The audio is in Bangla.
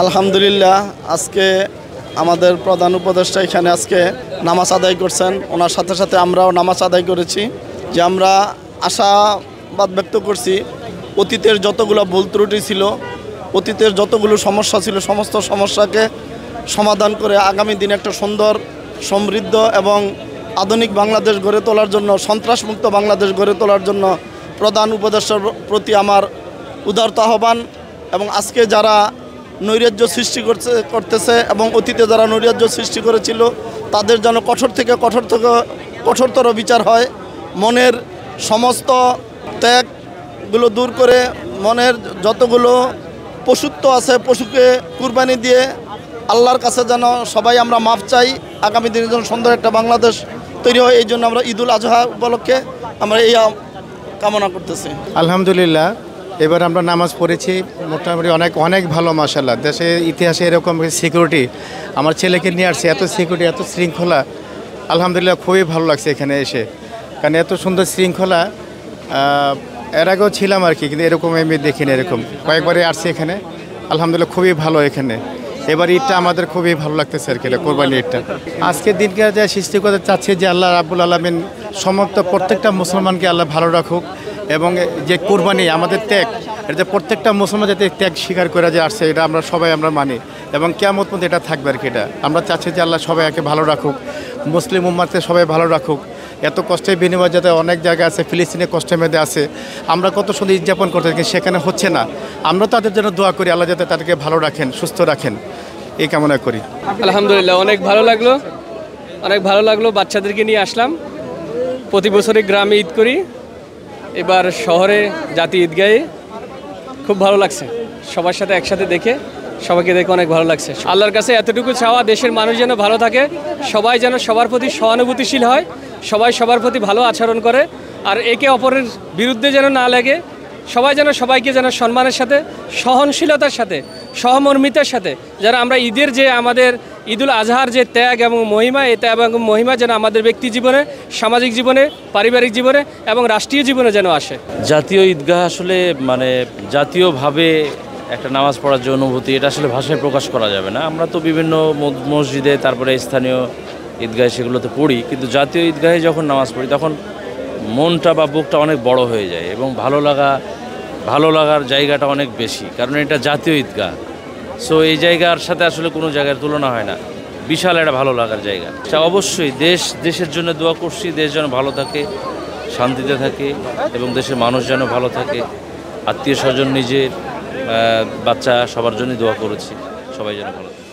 আলহামদুলিল্লাহ, আজকে আমাদের প্রধান উপদেষ্টা এখানে আজকে নামাজ আদায় করছেন। ওনার সাথে সাথে আমরাও নামাজ আদায় করেছি। যে আমরা আশাবাদ ব্যক্ত করছি, অতীতের যতগুলো ভুল ত্রুটি ছিল, অতীতের যতগুলো সমস্যা ছিল, সমস্ত সমস্যাকে সমাধান করে আগামী দিনে একটা সুন্দর, সমৃদ্ধ এবং আধুনিক বাংলাদেশ গড়ে তোলার জন্য, সন্ত্রাসমুক্ত বাংলাদেশ গড়ে তোলার জন্য প্রধান উপদেষ্টার প্রতি আমার উদারত আহ্বান। এবং আজকে যারা নৈরাজ্য সৃষ্টি করতেছে এবং অতীতে যারা নৈরাজ্য সৃষ্টি করেছিল, তাদের যেন কঠোরতর বিচার হয়। মনের সমস্ত ত্যাগগুলো দূর করে মনের যতগুলো পশুত্ব আছে, পশুকে কুরবানি দিয়ে আল্লাহর কাছে যেন সবাই আমরা মাফ চাই। আগামী দিনের জন্য সুন্দর একটা বাংলাদেশ তৈরি হয়, এই জন্য আমরা ঈদুল আজহা উপলক্ষে আমরা এই কামনা করতেছি। আলহামদুলিল্লাহ, এবার আমরা নামাজ পড়েছি মোটামুটি অনেক ভালো। মাশাআল্লাহ, দেশের ইতিহাসে এরকম সিকিউরিটি, আমার ছেলেকে নিয়ে আসছে, এত সিকিউরিটি, এত শৃঙ্খলা। আলহামদুলিল্লাহ, খুবই ভালো লাগছে এখানে এসে, কারণ এত সুন্দর শৃঙ্খলা এর আগেও ছিলাম আর কি, কিন্তু এরকম আমি দেখিনি। এরকম কয়েকবারই আসছি এখানে। আলহামদুলিল্লাহ, খুবই ভালো এখানে। এবার ঈদটা আমাদের খুবই ভালো লাগতেছে আর কি, কোরবানি ঈদটা। আজকের দিনকে যা সৃষ্টি করতে চাচ্ছে যে আল্লাহ রাব্বুল আলামিন সমস্ত প্রত্যেকটা মুসলমানকে আল্লাহ ভালো রাখুক, এবং যে কোরবানি আমাদের ত্যাগ, এটা যে প্রত্যেকটা মুসলমান যাতে ত্যাগ স্বীকার করে যে আসছে, এটা আমরা সবাই মানি, এবং কিয়ামত পর্যন্ত এটা থাকবে আর কি। এটা আমরা চাচ্ছি যে আল্লাহ সবাইকে ভালো রাখুক, মুসলিম উম্মাহকে সবাই ভালো রাখুক। এত কষ্টের বিনিময় যাতে অনেক জায়গা আছে, ফিলিস্তিনে কষ্টের মধ্যে আছে, আমরা কত সুন্দর উদযাপন করতে থাকি, সেখানে হচ্ছে না। আমরা তাদের জন্য দোয়া করি, আল্লাহ যাতে তাদেরকে ভালো রাখেন, সুস্থ রাখেন, এই কামনা করি। আলহামদুলিল্লাহ, অনেক ভালো লাগলো। বাচ্চাদেরকে নিয়ে আসলাম। প্রতি বছরই গ্রামে ঈদ করি, এবার শহরে জাতীয় ঈদগাহে। খুব ভালো লাগছে সবার সাথে একসাথে দেখে, সবাইকে দেখে অনেক ভালো লাগছে। আল্লাহর কাছে এতটুকু চাওয়া, দেশের মানুষ যেন ভালো থাকে, সবাই যেন সবার প্রতি সহানুভূতিশীল হয়, সবাই সবার প্রতি ভালো আচরণ করে, আর একে অপরের বিরুদ্ধে যেন না লাগে। সবাই যেন সবাইকে যেন সম্মানের সাথে, সহনশীলতার সাথে, সহমর্মিতার সাথে, যেন আমরা ঈদের যে আমাদের ঈদুল আজহার যে ত্যাগ এবং মহিমা, এই ত্যাগ এবং মহিমা যেন আমাদের ব্যক্তি জীবনে, সামাজিক জীবনে, পারিবারিক জীবনে এবং রাষ্ট্রীয় জীবনে যেন আসে। জাতীয় ঈদগাহ আসলে জাতীয়ভাবে একটা নামাজ পড়ার যে অনুভূতি, এটা আসলে ভাষায় প্রকাশ করা যাবে না। আমরা তো বিভিন্ন মসজিদে, তারপরে স্থানীয় ঈদগাহে সেগুলোতে পড়ি, কিন্তু জাতীয় ঈদগাহে যখন নামাজ পড়ি তখন মনটা বা বুকটা অনেক বড় হয়ে যায়, এবং ভালো লাগার জায়গাটা অনেক বেশি, কারণ এটা জাতীয় ঈদগাহ। সো এই জায়গার সাথে আসলে কোনো জায়গার তুলনা হয় না। বিশাল একটা ভালো লাগার জায়গা। অবশ্যই দেশের জন্য দোয়া করছি, দেশ যেন ভালো থাকে, শান্তিতে থাকে, এবং দেশের মানুষ যেন ভালো থাকে, আত্মীয় স্বজন, নিজের বাচ্চা, সবার জন্যই দোয়া করেছি, সবাই যেন ভালো থাকে।